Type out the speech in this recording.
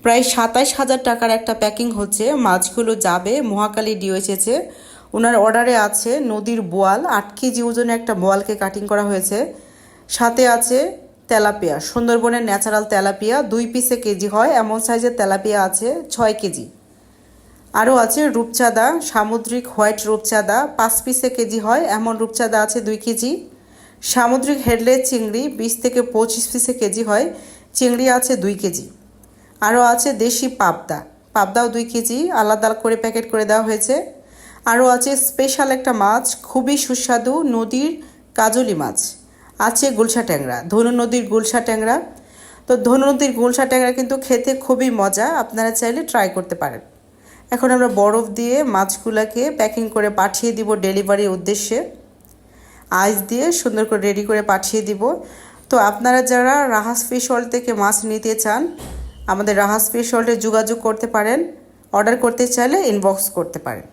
প্রায় ২৭,০০০ টাকার একটা প্যাকিং হচ্ছে। মাছগুলো যাবে মহাকালী ডিওএইচএসে। ওনার অর্ডারে আছে নদীর বোয়াল, ৮ কেজি ওজনে একটা বোয়ালকে কাটিং করা হয়েছে। সাথে আছে তেলাপিয়া, সুন্দরবনের ন্যাচারাল তেলাপিয়া, 2 পিসে কেজি হয় এমন সাইজের তেলাপিয়া আছে 6 কেজি। আরও আছে রূপচাঁদা, সামুদ্রিক হোয়াইট রূপচাঁদা, 5 পিসে কেজি হয় এমন রূপচাঁদা আছে 2 কেজি। সামুদ্রিক হেডলেট চিংড়ি 20 থেকে 25 পিসে কেজি হয়, চিংড়ি আছে 2 কেজি। আরও আছে দেশি পাবদা, পাবদাও 2 কেজি আলাদা করে প্যাকেট করে দেওয়া হয়েছে। আরও আছে স্পেশাল একটা মাছ, খুবই সুস্বাদু নদীর কাজলি মাছ, আছে গুলশা ট্যাংরা, ধনু নদীর গুলশা ট্যাংরা। তো ধনু নদীর গুলশা ট্যাংরা কিন্তু খেতে খুবই মজা, আপনারা চাইলে ট্রাই করতে পারেন। এখন আমরা বরফ দিয়ে মাছগুলোকে প্যাকিং করে পাঠিয়ে দিব ডেলিভারির উদ্দেশ্যে। আইস দিয়ে সুন্দর করে রেডি করে পাঠিয়ে দিব। তো আপনারা যারা রাহাস ফিশ ওয়ার্ল্ড থেকে মাছ নিতে চান, আমাদের রাহাস ফিশ ওয়ার্ল্ডে যোগাযোগ করতে পারেন। অর্ডার করতে চাইলে ইনবক্স করতে পারেন।